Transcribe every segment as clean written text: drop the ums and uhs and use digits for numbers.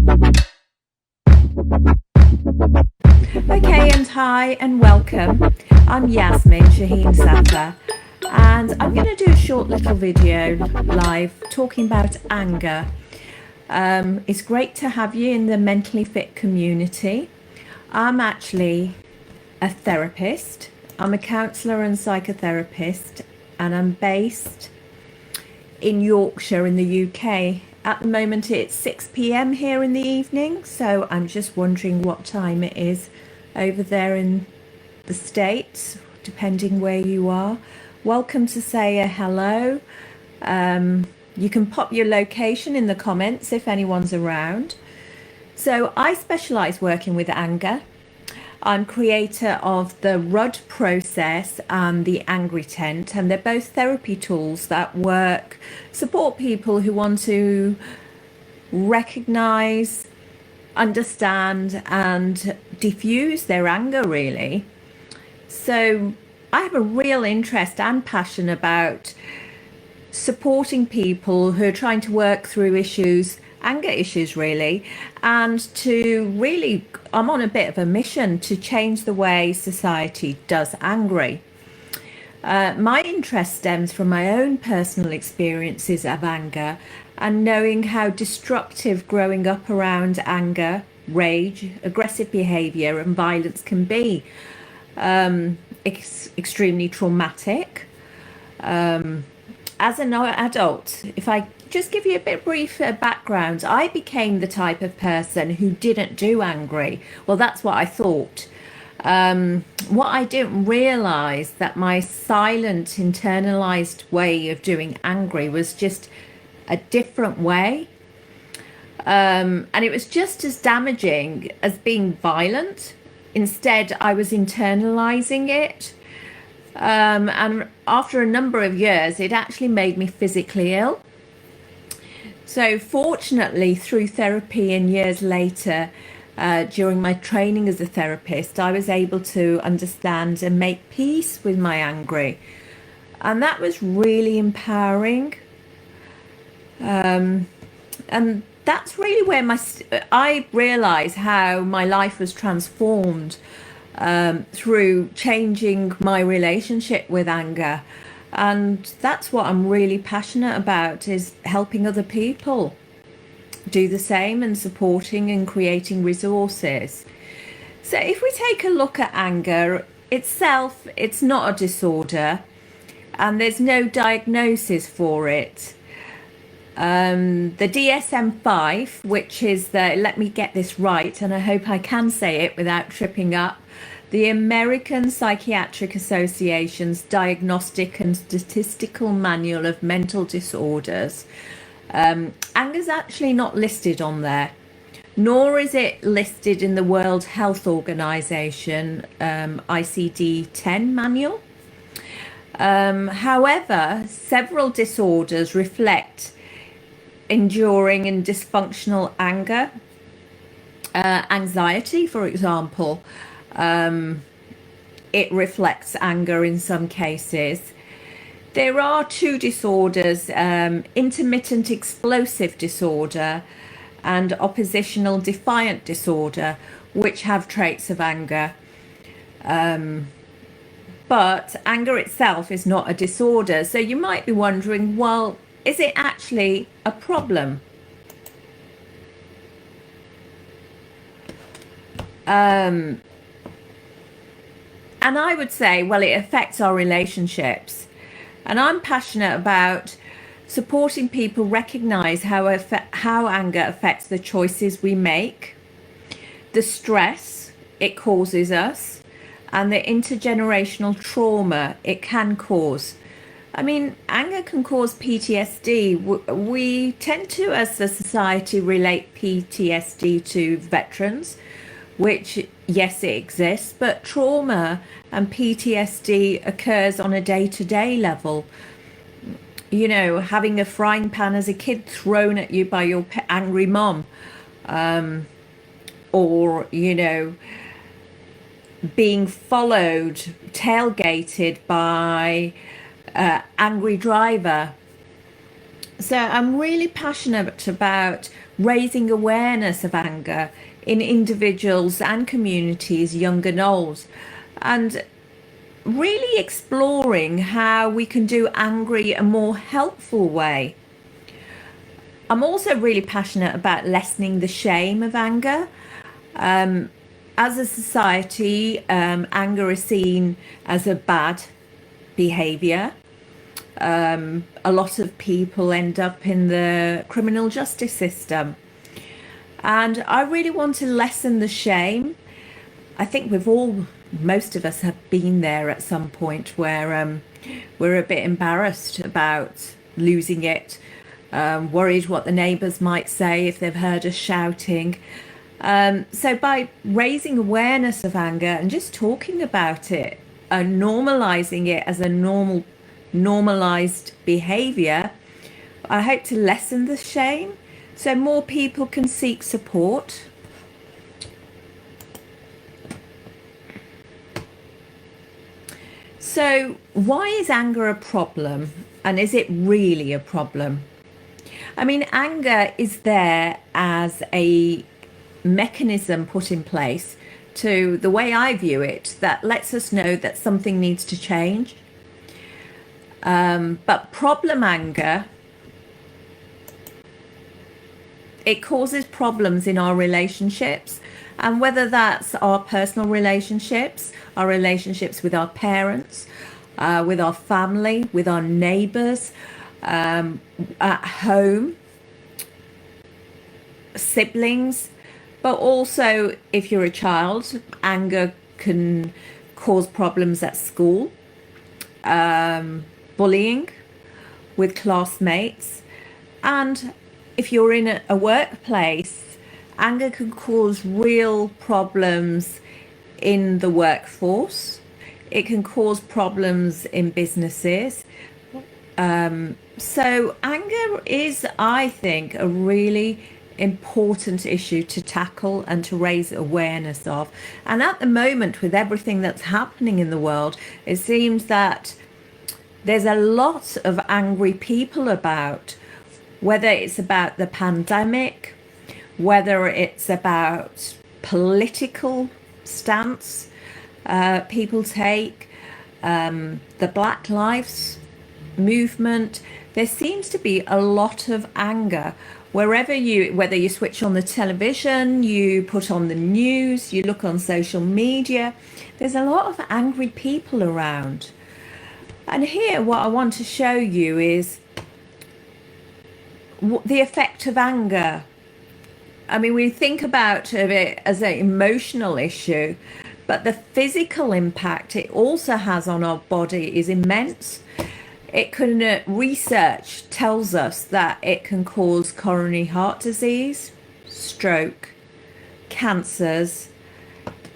Okay, and hi and welcome. I'm Yasmin Shaheen-Zaffar, and I'm going to do a short little video live talking about anger. It's great to have you in the mentally fit community. I'm actually a therapist. I'm a counsellor and psychotherapist, and I'm based in Yorkshire in the UK. At the moment it's 6 p.m. here in the evening, so I'm just wondering what time it is over there in the States, depending where you are. Welcome to say a hello. You can pop your location in the comments if anyone's around. So I specialise working with anger. I'm creator of the RUD process and the Angry Tent, and they're both therapy tools that support people who want to recognize, understand, and diffuse their anger, really. So I have a real interest and passion about supporting people who are trying to work through anger issues really, and I'm on a bit of a mission to change the way society does angry. My interest stems from my own personal experiences of anger and knowing how destructive growing up around anger, rage, aggressive behaviour and violence can be. Extremely traumatic. As an adult, if I just give you a bit brief background, I became the type of person who didn't do angry. Well, that's what I thought. What I didn't realise that my silent, internalized way of doing angry was just a different way. And it was just as damaging as being violent. Instead, I was internalizing it. And after a number of years, it actually made me physically ill. So fortunately, through therapy and years later, during my training as a therapist, I was able to understand and make peace with my anger. And that was really empowering. And that's really where I realized how my life was transformed through changing my relationship with anger. And that's what I'm really passionate about, is helping other people do the same and supporting and creating resources. So if we take a look at anger itself, it's not a disorder and there's no diagnosis for it. The DSM-5, which is let me get this right, and I hope I can say it without tripping up, the American Psychiatric Association's Diagnostic and Statistical Manual of Mental Disorders. Anger's actually not listed on there, nor is it listed in the World Health Organization ICD-10 manual. However, several disorders reflect enduring and dysfunctional anger. Anxiety, for example, it reflects anger in some cases. There are two disorders, intermittent explosive disorder and oppositional defiant disorder, which have traits of anger. But anger itself is not a disorder. So you might be wondering, well, is it actually a problem? And I would say, well, it affects our relationships. And I'm passionate about supporting people recognize how anger affects the choices we make, the stress it causes us, and the intergenerational trauma it can cause. I mean, anger can cause PTSD. We tend to, as a society, relate PTSD to veterans, which, yes, it exists, but trauma and PTSD occurs on a day-to-day level. You know, having a frying pan as a kid thrown at you by your angry mom, or, you know, being followed, tailgated by angry driver. So I'm really passionate about raising awareness of anger in individuals and communities, young and old, and really exploring how we can do angry a more helpful way. I'm also really passionate about lessening the shame of anger. As a society, anger is seen as a bad behaviour. A lot of people end up in the criminal justice system. And I really want to lessen the shame. I think most of us have been there at some point where we're a bit embarrassed about losing it, worried what the neighbours might say if they've heard us shouting. So by raising awareness of anger and just talking about it and normalising it as a normalised behaviour, I hope to lessen the shame so more people can seek support. So why is anger a problem, and is it really a problem? I mean, anger is there as a mechanism put in place to, the way I view it, that lets us know that something needs to change. But problem anger, it causes problems in our relationships, and whether that's our personal relationships, our relationships with our parents, with our family, with our neighbours, at home, siblings, but also if you're a child, anger can cause problems at school, bullying with classmates, and if you're in a workplace, anger can cause real problems in the workforce. It can cause problems in businesses. So anger is, I think, a really important issue to tackle and to raise awareness of. And at the moment, with everything that's happening in the world, it seems that there's a lot of angry people about, whether it's about the pandemic, whether it's about political stance people take, the Black Lives movement. There seems to be a lot of anger whether you switch on the television, you put on the news, you look on social media. There's a lot of angry people around. And here what I want to show you is the effect of anger. I mean, we think about it as an emotional issue, but the physical impact it also has on our body is immense. It can, research tells us that it can cause coronary heart disease, stroke, cancers.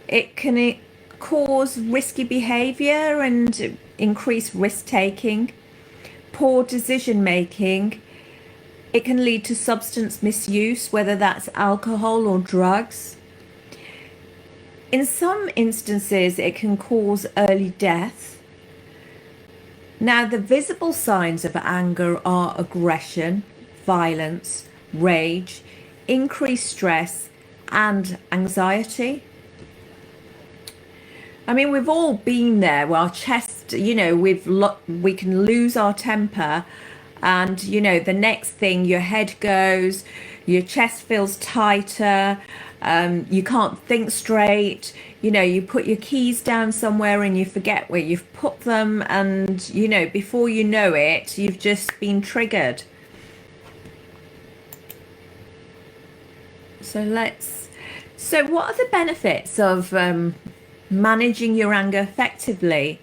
It can cause risky behavior and increase risk taking, poor decision making. It can lead to substance misuse, whether that's alcohol or drugs. In some instances, it can cause early death. Now, the visible signs of anger are aggression, violence, rage, increased stress, and anxiety. I mean, we've all been there where our chest, we can lose our temper, and, the next thing, your head goes, your chest feels tighter, you can't think straight, you put your keys down somewhere and you forget where you've put them, and, before you know it, you've just been triggered. So what are the benefits of managing your anger effectively?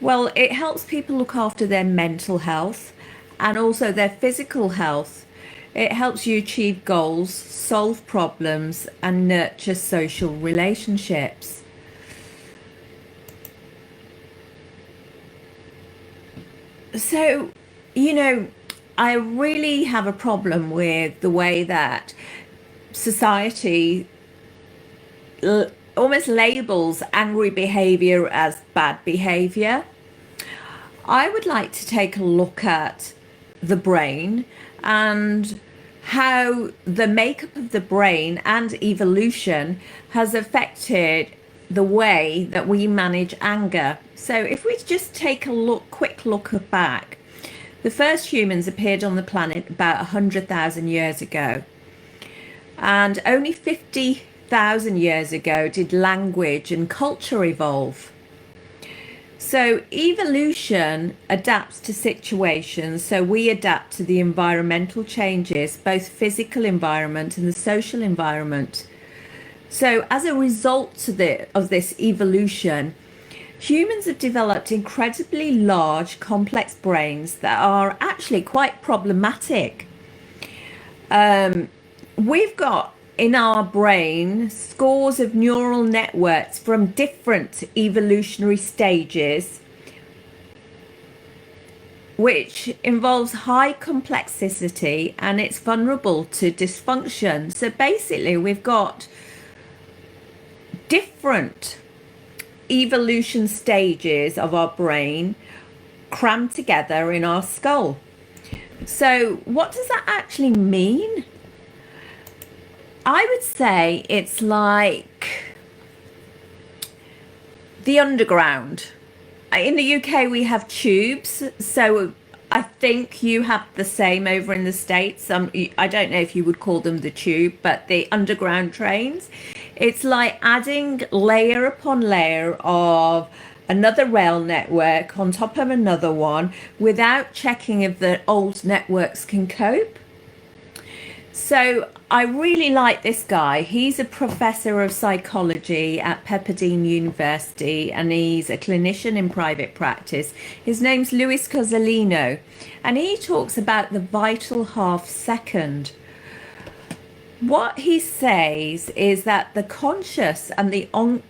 Well, it helps people look after their mental health and also their physical health. It helps you achieve goals, solve problems, and nurture social relationships. So, I really have a problem with the way that society almost labels angry behavior as bad behavior. I would like to take a look at the brain and how the makeup of the brain and evolution has affected the way that we manage anger. So if we just take a quick look back, the first humans appeared on the planet about 100,000 years ago, and only 50,000 years ago did language and culture evolve. So evolution adapts to situations, so we adapt to the environmental changes, both physical environment and the social environment. So as a result of this evolution, humans have developed incredibly large, complex brains that are actually quite problematic. We've got in our brain scores of neural networks from different evolutionary stages, which involves high complexity and it's vulnerable to dysfunction. So basically we've got different evolution stages of our brain crammed together in our skull. So what does that actually mean? I would say it's like the underground. In the UK we have tubes, so I think you have the same over in the States. I don't know if you would call them the tube, but the underground trains. It's like adding layer upon layer of another rail network on top of another one without checking if the old networks can cope. So I really like this guy. He's a professor of psychology at Pepperdine University and he's a clinician in private practice. His name's Luis Cozzolino and he talks about the vital half second. What he says is that the conscious and the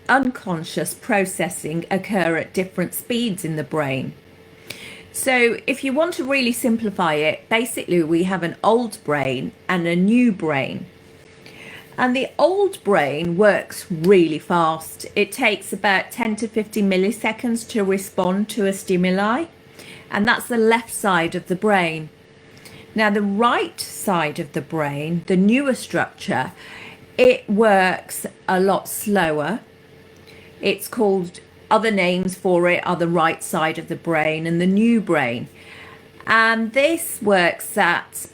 unconscious processing occur at different speeds in the brain. So if you want to really simplify it, basically we have an old brain and a new brain. And the old brain works really fast. It takes about 10 to 50 milliseconds to respond to a stimuli. And that's the left side of the brain. Now the right side of the brain, the newer structure, it works a lot slower. It's called, other names for it are the right side of the brain and the new brain. And this works at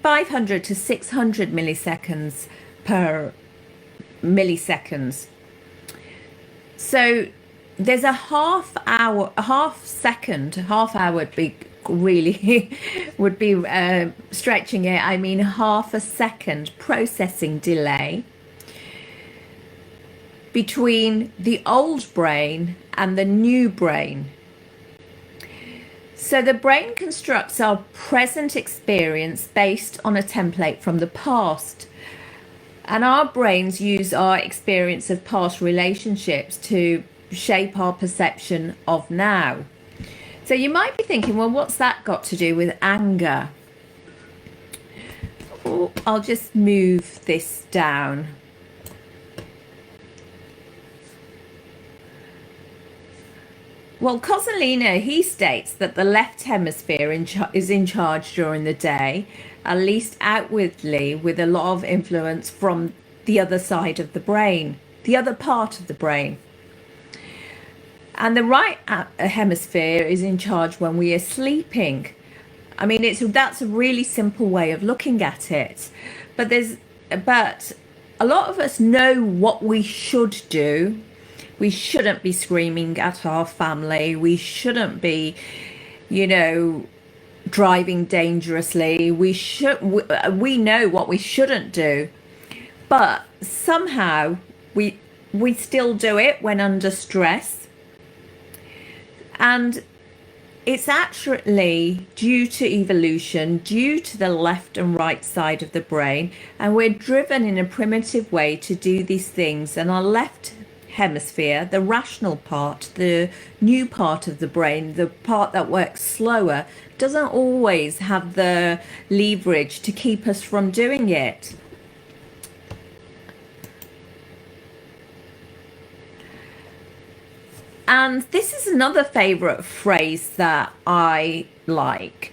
500 to 600 milliseconds per milliseconds. So there's a half hour would be really would be stretching it. I mean half a second processing delay between the old brain and the new brain. So the brain constructs our present experience based on a template from the past. And our brains use our experience of past relationships to shape our perception of now. So you might be thinking, well, what's that got to do with anger? Oh, I'll just move this down. Well, Cozzolino, he states that the left hemisphere is in charge during the day, at least outwardly, with a lot of influence from the other side of the brain, the other part of the brain. And the right hemisphere is in charge when we are sleeping. I mean, that's a really simple way of looking at it. But a lot of us know what we should do. We shouldn't be screaming at our family. We shouldn't be, driving dangerously. We know what we shouldn't do. But somehow we still do it when under stress. And it's actually due to evolution, due to the left and right side of the brain. And we're driven in a primitive way to do these things. And our left hemisphere, the rational part, the new part of the brain, the part that works slower, doesn't always have the leverage to keep us from doing it. And this is another favorite phrase that I like.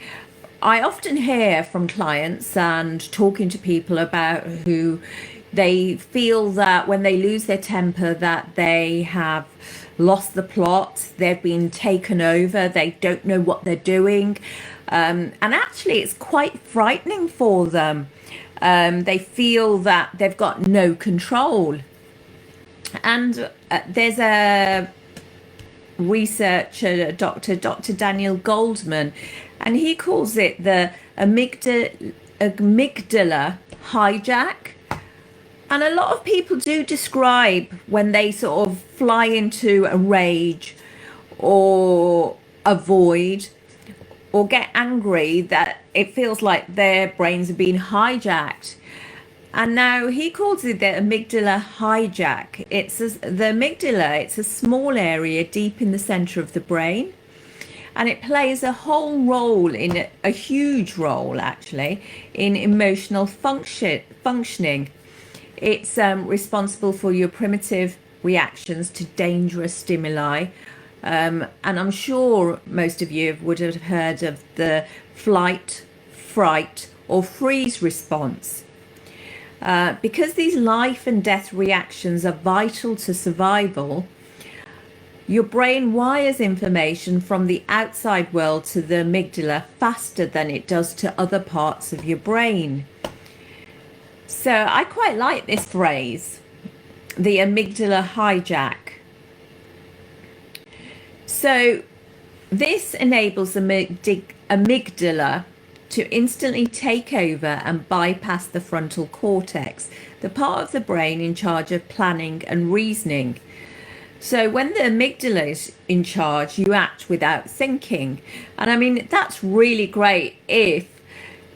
I often hear from clients and talking to people about who they feel that when they lose their temper that they have lost the plot, they've been taken over, they don't know what they're doing. And actually it's quite frightening for them. They feel that they've got no control. And there's a researcher, Dr. Daniel Goldman, and he calls it the amygdala hijack. And a lot of people do describe when they sort of fly into a rage or avoid or get angry, that it feels like their brains are being hijacked. And now he calls it the amygdala hijack. The amygdala, it's a small area deep in the center of the brain. And it plays a whole role a huge role actually, in emotional functioning. It's responsible for your primitive reactions to dangerous stimuli. And I'm sure most of you would have heard of the flight, fright, or freeze response. Because these life and death reactions are vital to survival, your brain wires information from the outside world to the amygdala faster than it does to other parts of your brain. So I quite like this phrase, the amygdala hijack. So this enables the amygdala to instantly take over and bypass the frontal cortex, the part of the brain in charge of planning and reasoning. So when the amygdala is in charge, you act without thinking. And I mean, that's really great if,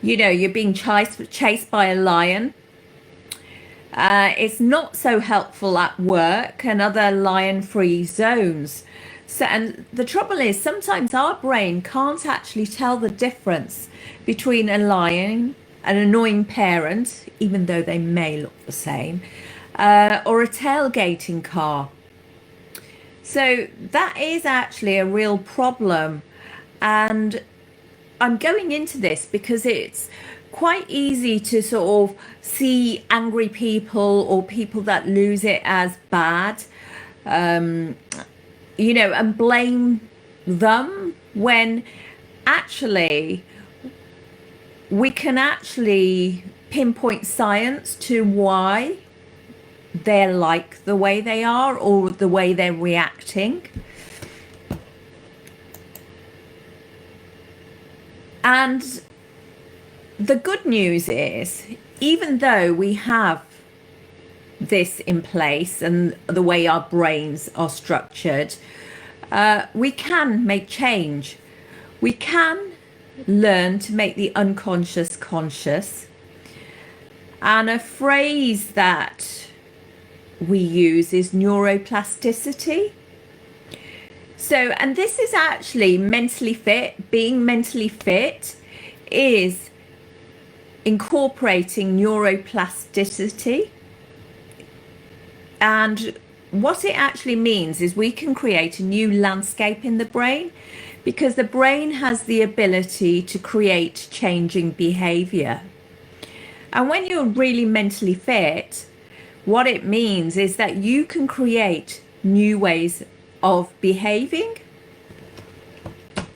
you're being chased by a lion. It's not so helpful at work and other lion-free zones. So, and the trouble is, sometimes our brain can't actually tell the difference between a lion, an annoying parent, even though they may look the same, or a tailgating car. So that is actually a real problem. And I'm going into this because it's quite easy to sort of see angry people or people that lose it as bad, and blame them, when actually we can actually pinpoint science to why they're like the way they are or the way they're reacting. And the good news is, even though we have this in place and the way our brains are structured, we can make change. We can learn to make the unconscious conscious. And a phrase that we use is neuroplasticity. So, and this is actually mentally fit. Being mentally fit is incorporating neuroplasticity. And what it actually means is we can create a new landscape in the brain, because the brain has the ability to create changing behavior. And when you're really mentally fit, what it means is that you can create new ways of behaving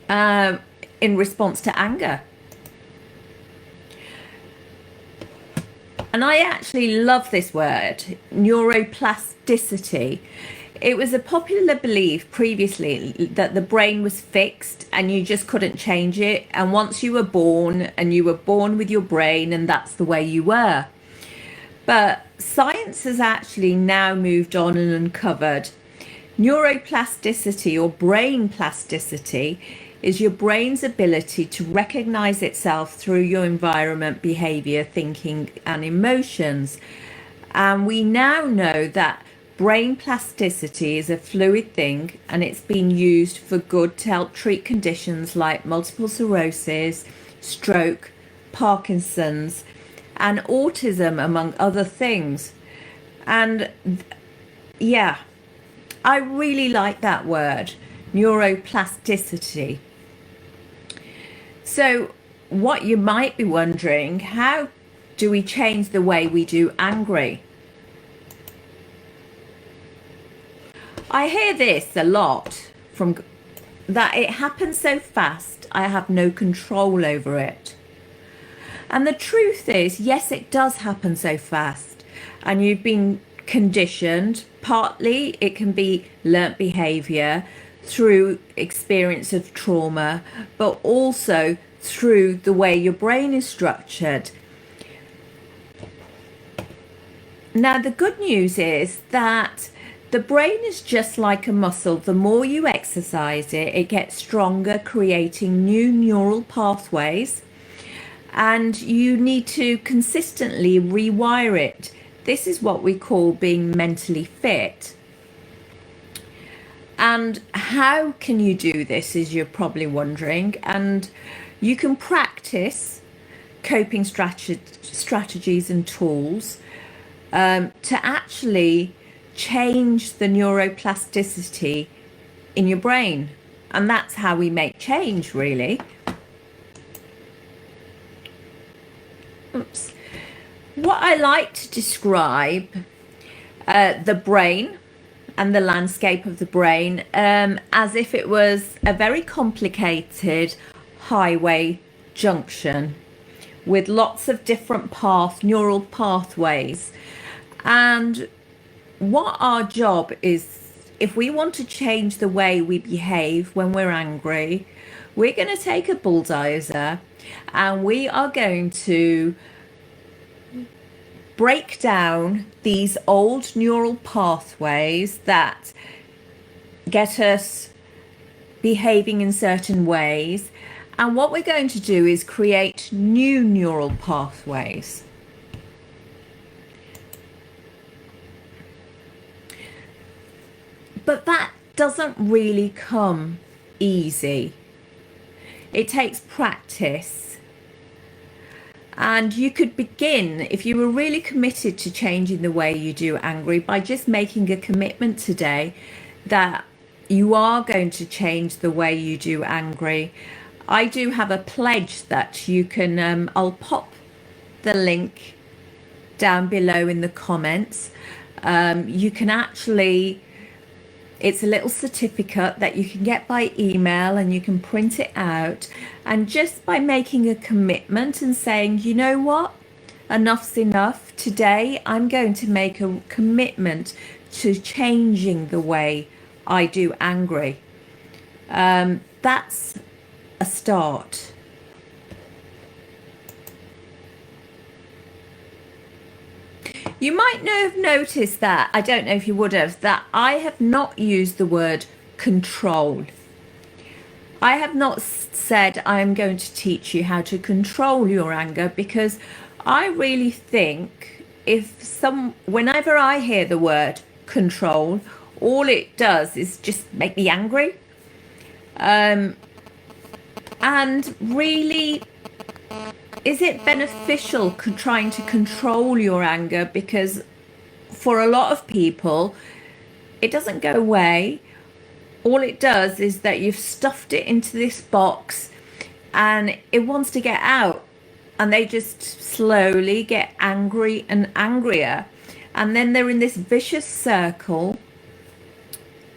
in response to anger. And I actually love this word, neuroplasticity. It was a popular belief previously that the brain was fixed and you just couldn't change it. And once you were born, with your brain, and that's the way you were. But science has actually now moved on and uncovered neuroplasticity, or brain plasticity, is your brain's ability to recognize itself through your environment, behavior, thinking, and emotions. And we now know that brain plasticity is a fluid thing, and it's been used for good to help treat conditions like multiple sclerosis, stroke, Parkinson's, and autism, among other things. And yeah, I really like that word, neuroplasticity. So what you might be wondering, how do we change the way we do angry? I hear this a lot from that it happens so fast, I have no control over it. And the truth is, yes, it does happen so fast, and you've been conditioned. Partly it can be learnt behavior through experience of trauma, but also through the way your brain is structured. Now, the good news is that the brain is just like a muscle. The more you exercise it, it gets stronger, creating new neural pathways, and you need to consistently rewire it. This is what we call being mentally fit. And how can you do this, is you're probably wondering. And you can practice coping strategies and tools to actually change the neuroplasticity in your brain. And that's how we make change, really. Oops. What I like to describe the brain and the landscape of the brain as if it was a very complicated highway junction with lots of different neural pathways. And what our job is, if we want to change the way we behave when we're angry, we're going to take a bulldozer and we are going to break down these old neural pathways that get us behaving in certain ways. And what we're going to do is create new neural pathways. But that doesn't really come easy. It takes practice. And you could begin, if you were really committed to changing the way you do angry, by just making a commitment today that you are going to change the way you do angry. I do have a pledge that you can, I'll pop the link down below in the comments. You can actually, it's a little certificate that you can get by email and you can print it out. And just by making a commitment and saying, you know what, enough's enough. Today I'm going to make a commitment to changing the way I do angry. That's a start. You might have noticed that, I don't know if you would have, that I have not used the word control. I have not said I'm going to teach you how to control your anger, because I really think whenever I hear the word control, all it does is just make me angry. And really, is it beneficial trying to control your anger? Because for a lot of people, it doesn't go away. All it does is that you've stuffed it into this box and it wants to get out. And they just slowly get angry and angrier. And then they're in this vicious circle,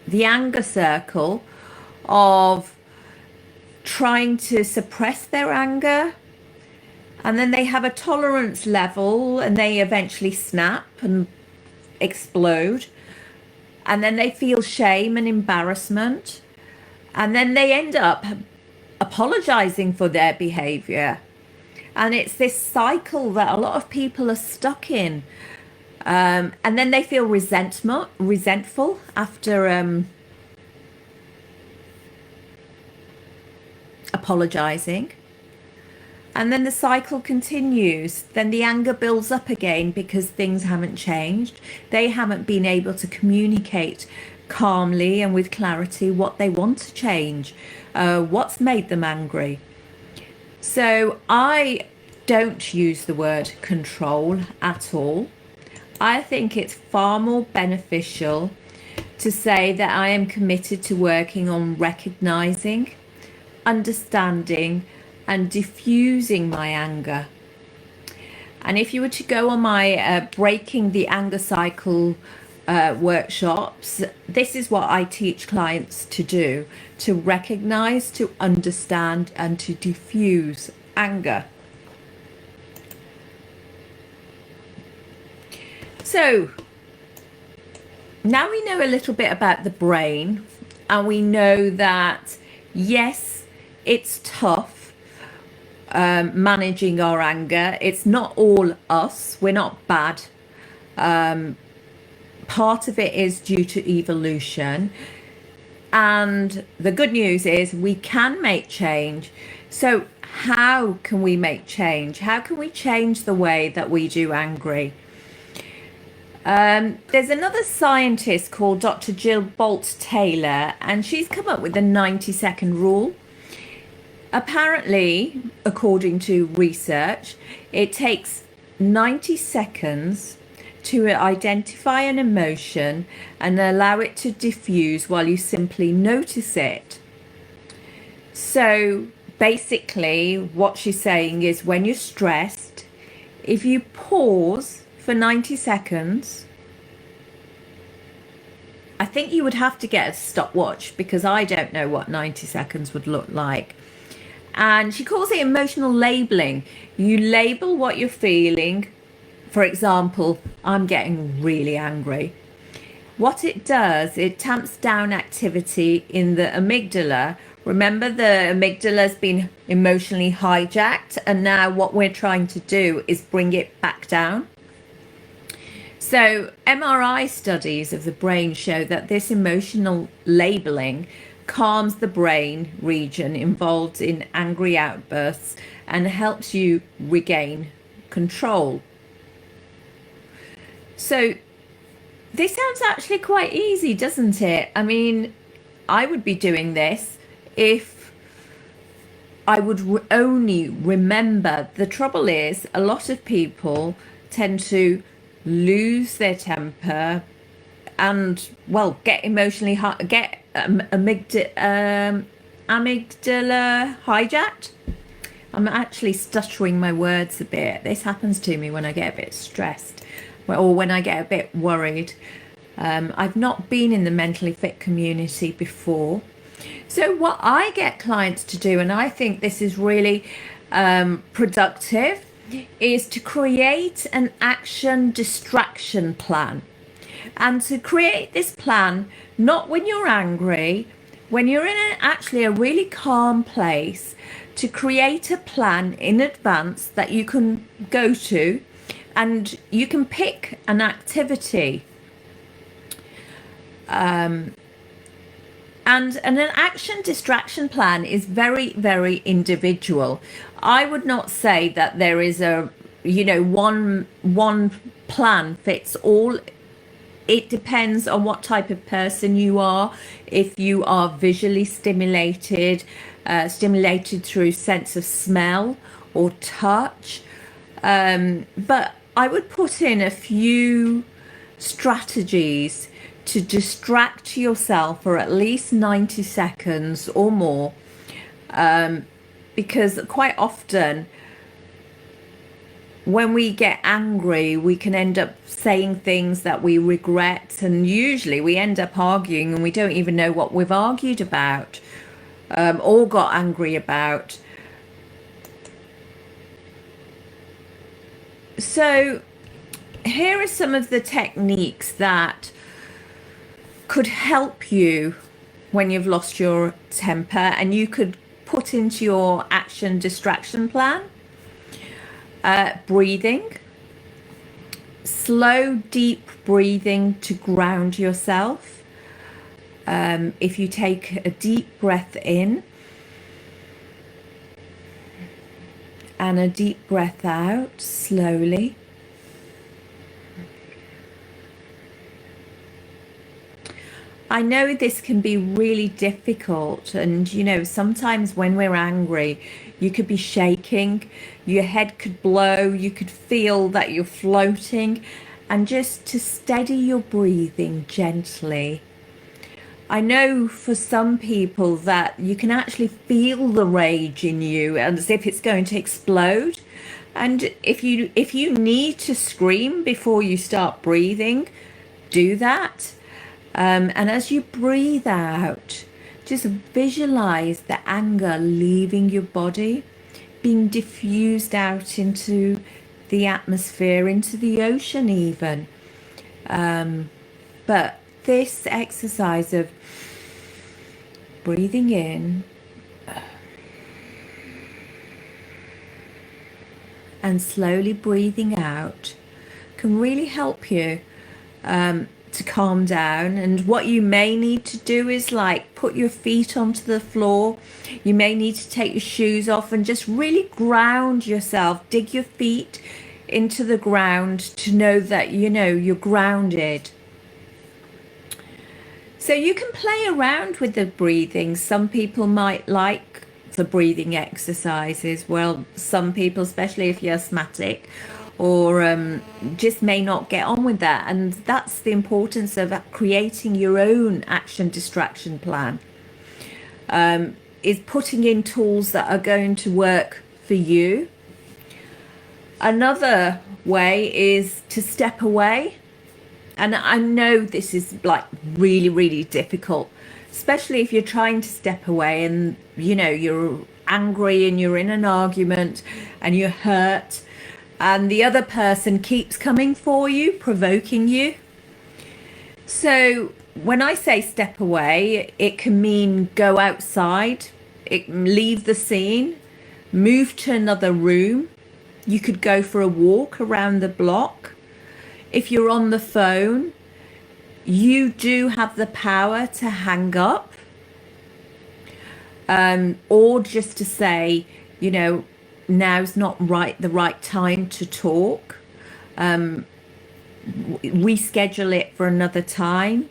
the anger circle, of trying to suppress their anger. And then they have a tolerance level and they eventually snap and explode. And then they feel shame and embarrassment. And then they end up apologizing for their behavior. And it's this cycle that a lot of people are stuck in. And then they feel resentful after apologizing. And then the cycle continues. Then the anger builds up again because things haven't changed. They haven't been able to communicate calmly and with clarity what they want to change, what's made them angry. So I don't use the word control at all. I think it's far more beneficial to say that I am committed to working on recognizing, understanding, and diffusing my anger. And if you were to go on my Breaking the Anger Cycle workshops, this is what I teach clients to do: to recognize, to understand, and to diffuse anger. So now we know a little bit about the brain, and we know that yes, it's tough managing our anger. It's not all us. We're not bad. Part of it is due to evolution, and the good news is we can make change. So how can we make change? How can we change the way that we do angry? There's another scientist called Dr. Jill Bolt Taylor, and she's come up with the 90-second rule. Apparently, according to research, it takes 90 seconds to identify an emotion and allow it to diffuse while you simply notice it. So basically, what she's saying is, when you're stressed, if you pause for 90 seconds, I think you would have to get a stopwatch, because I don't know what 90 seconds would look like. And she calls it emotional labeling. You label what you're feeling. For example, I'm getting really angry. What it does, it tamps down activity in the amygdala. Remember, the amygdala has been emotionally hijacked, and now what we're trying to do is bring it back down. So MRI studies of the brain show that this emotional labeling calms the brain region involved in angry outbursts and helps you regain control. So this sounds actually quite easy, doesn't it? I mean, I would be doing this if I would only remember. The trouble is, a lot of people tend to lose their temper and, well, get emotionally amygdala hijacked. I'm actually stuttering my words a bit. This happens to me when I get a bit stressed, or when I get a bit worried. I've not been in the mentally fit community before. So what I get clients to do, and I think this is really productive, is to create an action distraction plan. And to create this plan, not when you're angry, when you're in actually a really calm place, to create a plan in advance that you can go to, and you can pick an activity. And an action distraction plan is very, very individual. I would not say that there is a, one plan fits all. It depends on what type of person you are. If you are visually stimulated through sense of smell or touch. But I would put in a few strategies to distract yourself for at least 90 seconds or more, because quite often when we get angry, we can end up saying things that we regret, and usually we end up arguing and we don't even know what we've argued about or got angry about. So here are some of the techniques that could help you when you've lost your temper, and you could put into your action distraction plan. Breathing, slow, deep breathing to ground yourself. If you take a deep breath in and a deep breath out slowly. I know this can be really difficult, and sometimes when we're angry, you could be shaking, your head could blow, you could feel that you're floating, and just to steady your breathing gently, I know for some people that you can actually feel the rage in you as if it's going to explode. And if you need to scream before you start breathing, do that. And as you breathe out, just visualize the anger leaving your body, being diffused out into the atmosphere, into the ocean even. But this exercise of breathing in and slowly breathing out can really help you to calm down. And what you may need to do is like put your feet onto the floor. You may need to take your shoes off and just really ground yourself. Dig your feet into the ground to know that you're grounded. So you can play around with the breathing. Some people might like the breathing exercises. Well, some people, especially if you're asthmatic or just may not get on with that. And that's the importance of creating your own action distraction plan, is putting in tools that are going to work for you. Another way is to step away. And I know this is like really, really difficult, especially if you're trying to step away and, you're angry and you're in an argument and you're hurt and the other person keeps coming for you, provoking you. So when I say step away, it can mean go outside, leave the scene, move to another room. You could go for a walk around the block. If you're on the phone, you do have the power to hang up, or just to say, now's not the right time to talk. Reschedule it for another time.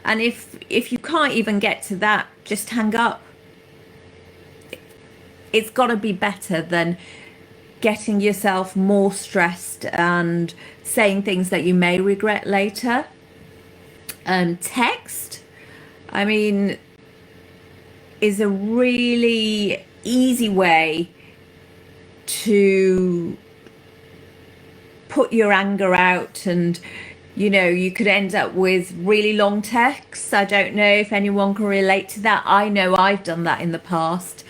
And if you can't even get to that, just hang up. It's got to be better than getting yourself more stressed and saying things that you may regret later. Text, is a really easy way to put your anger out, and you could end up with really long texts. I don't know if anyone can relate to that. I know I've done that in the past,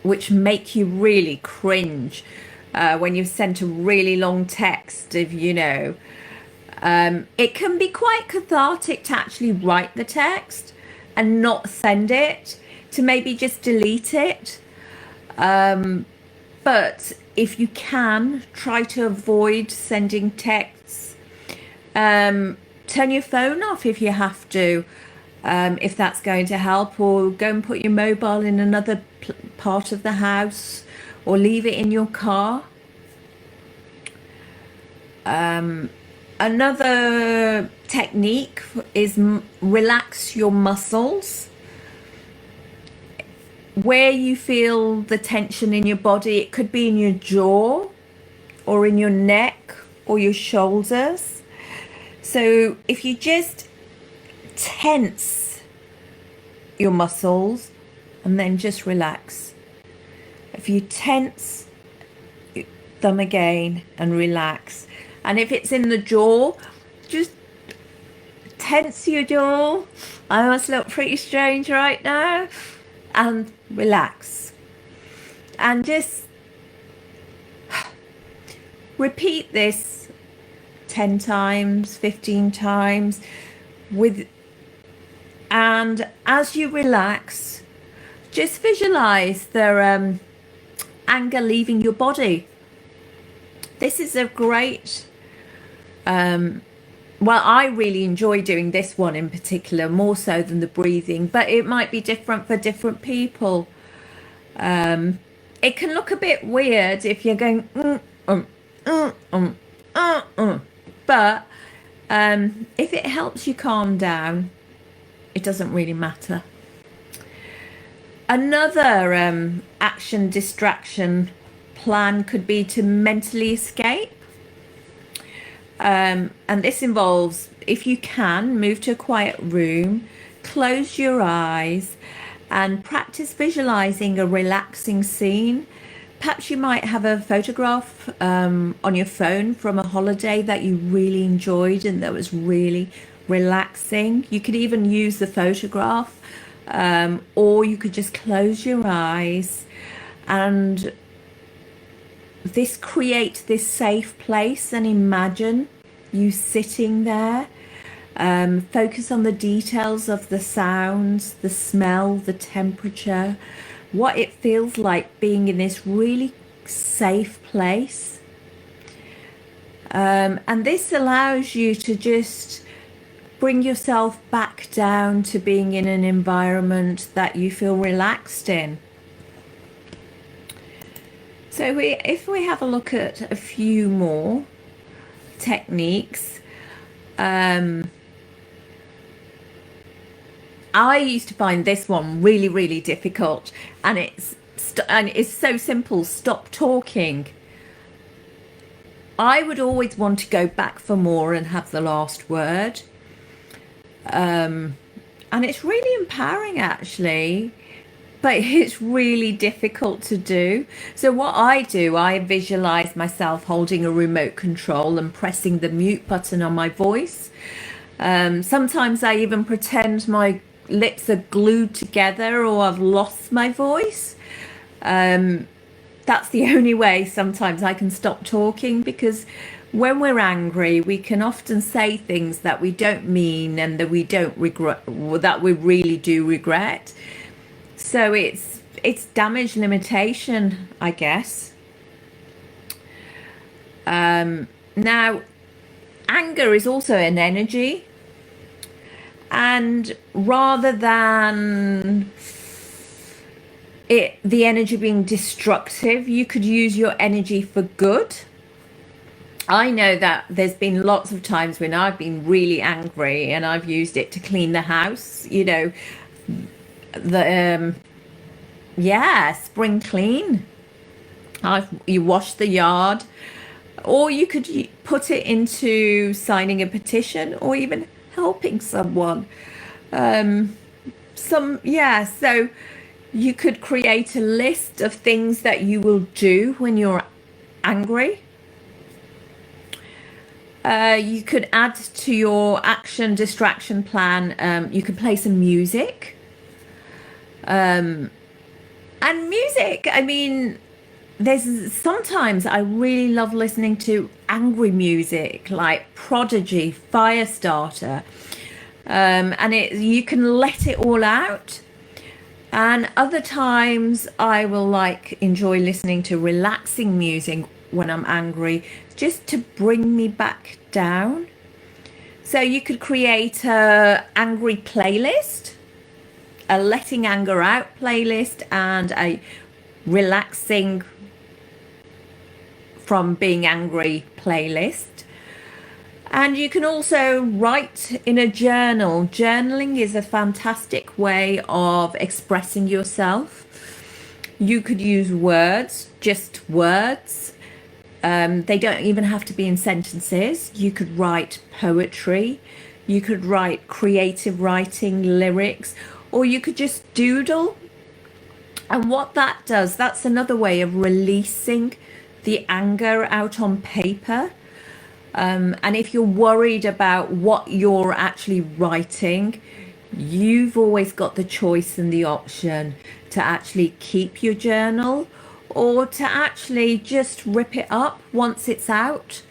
which make you really cringe when you've sent a really long text of, it can be quite cathartic to actually write the text and not send it, to maybe just delete it. But if you can, try to avoid sending texts. Turn your phone off if you have to, if that's going to help, or go and put your mobile in another part of the house, or leave it in your car. Another technique is relax your muscles. Where you feel the tension in your body, it could be in your jaw or in your neck or your shoulders. So if you just tense your muscles and then just relax. If you tense them again and relax. And if it's in the jaw, just tense your jaw. I must look pretty strange right now. And relax. And just repeat this 10 times, 15 times. And as you relax, just visualize the anger leaving your body. This is a great... well, I really enjoy doing this one in particular, more so than the breathing, but it might be different for different people. It can look a bit weird if you're going, but if it helps you calm down, it doesn't really matter. Another action distraction plan could be to mentally escape. And this involves, if you can, move to a quiet room, close your eyes, and practice visualizing a relaxing scene. Perhaps you might have a photograph on your phone from a holiday that you really enjoyed and that was really relaxing. You could even use the photograph, or you could just close your eyes, and this creates this safe place, and imagine you sitting there. Focus on the details of the sounds, the smell, the temperature, what it feels like being in this really safe place. And this allows you to just bring yourself back down to being in an environment that you feel relaxed in. So if we have a look at a few more techniques, I used to find this one really, really difficult, and it's so simple. Stop talking. I would always want to go back for more and have the last word. And it's really empowering, actually, but it's really difficult to do. So what I do, I visualize myself holding a remote control and pressing the mute button on my voice. Sometimes I even pretend my lips are glued together or I've lost my voice. That's the only way sometimes I can stop talking, because when we're angry, we can often say things that we don't mean and that we don't regret, that we really do regret. So it's damage limitation, I guess. Now, anger is also an energy, and rather than the energy being destructive, you could use your energy for good. I know that there's been lots of times when I've been really angry and I've used it to clean the house, spring clean. You wash the yard, or you could put it into signing a petition or even helping someone. So you could create a list of things that you will do when you're angry. You could add to your action distraction plan. You could play some music. And music, I mean, there's sometimes I really love listening to angry music like Prodigy, Firestarter. And you can let it all out. And other times I will enjoy listening to relaxing music when I'm angry, just to bring me back down. So you could create a angry playlist, a letting anger out playlist, and a relaxing from being angry playlist. And you can also write in a journal. Journaling is a fantastic way of expressing yourself. You could use words, just words. They don't even have to be in sentences. You could write poetry. You could write creative writing, lyrics, or you could just doodle. And what that does, that's another way of releasing the anger out on paper. And if you're worried about what you're actually writing, you've always got the choice and the option to actually keep your journal or to actually just rip it up once it's out.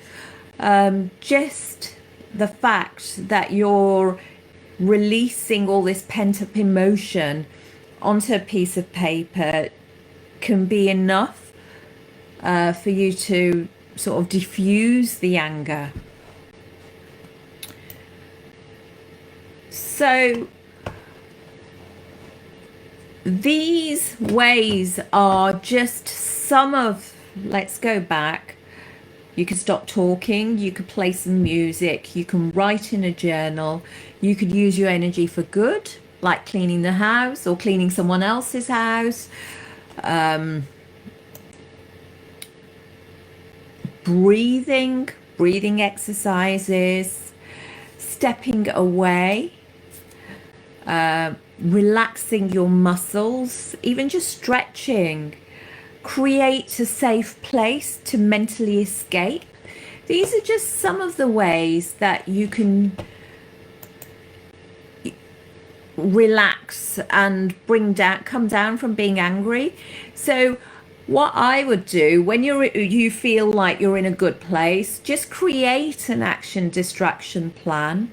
Just the fact that you're releasing all this pent-up emotion onto a piece of paper can be enough for you to sort of diffuse the anger. So these ways are just some of, let's go back. You could stop talking, you could play some music, you can write in a journal, you could use your energy for good, like cleaning the house or cleaning someone else's house. Breathing breathing exercises, stepping away, relaxing your muscles, even just stretching. Create a safe place to mentally escape. These are just some of the ways that you can relax and come down from being angry. So what I would do when you feel like you're in a good place, just create an action distraction plan,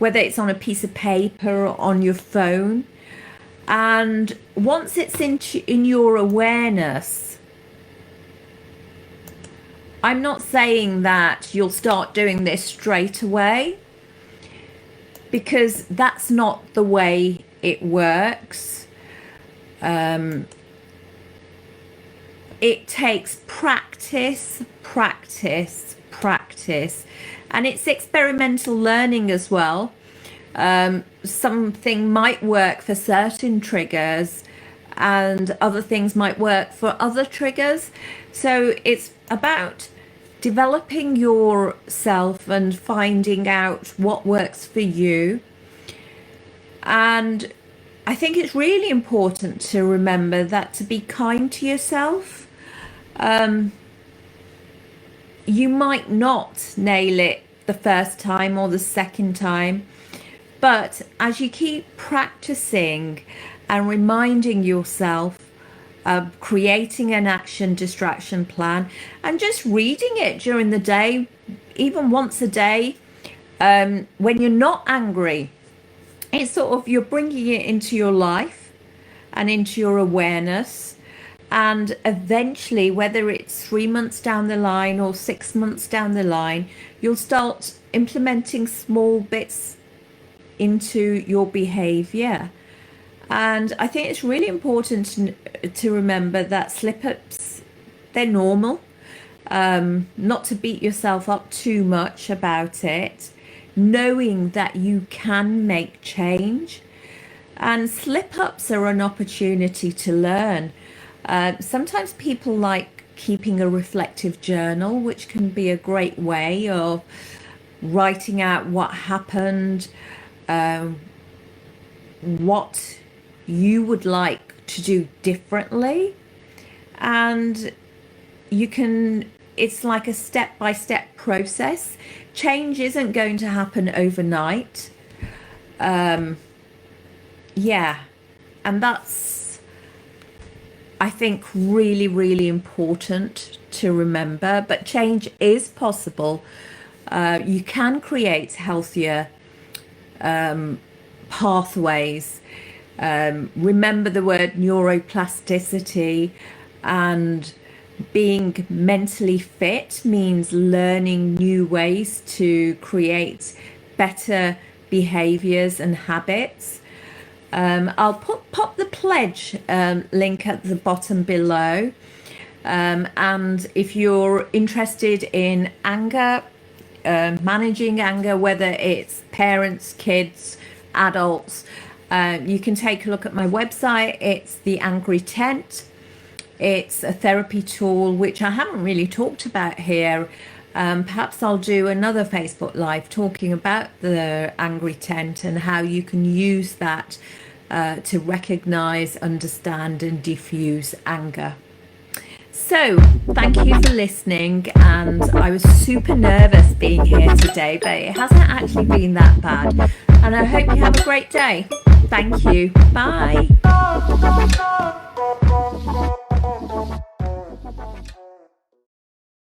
whether it's on a piece of paper or on your phone. And once it's in your awareness, I'm not saying that you'll start doing this straight away, because that's not the way it works. It takes practice, practice, practice, and it's experimental learning as well. Something might work for certain triggers and other things might work for other triggers. So it's about developing yourself and finding out what works for you. And I think it's really important to remember that to be kind to yourself. You might not nail it the first time or the second time, but as you keep practicing and reminding yourself, creating an action distraction plan and just reading it during the day, even once a day, when you're not angry, it's sort of, you're bringing it into your life and into your awareness. And eventually, whether it's 3 months down the line or 6 months down the line, you'll start implementing small bits into your behavior. And I think it's really important to remember that slip-ups, they're normal. Not to beat yourself up too much about it, knowing that you can make change. And slip-ups are an opportunity to learn. Sometimes people like keeping a reflective journal, which can be a great way of writing out what happened, what you would like to do differently. And it's like a step-by-step process. Change isn't going to happen overnight. And that's, I think, really, really important to remember. But change is possible. You can create healthier pathways. Remember the word neuroplasticity, and being mentally fit means learning new ways to create better behaviors and habits. I'll pop the pledge link at the bottom below. And if you're interested in anger, managing anger, whether it's parents, kids, adults, you can take a look at my website. It's the Angry Tent. It's a therapy tool which I haven't really talked about here. Perhaps I'll do another Facebook Live talking about the Angry Tent and how you can use that to recognize, understand, and diffuse anger. So thank you for listening, and I was super nervous being here today, but it hasn't actually been that bad, and I hope you have a great day. Thank you. Bye.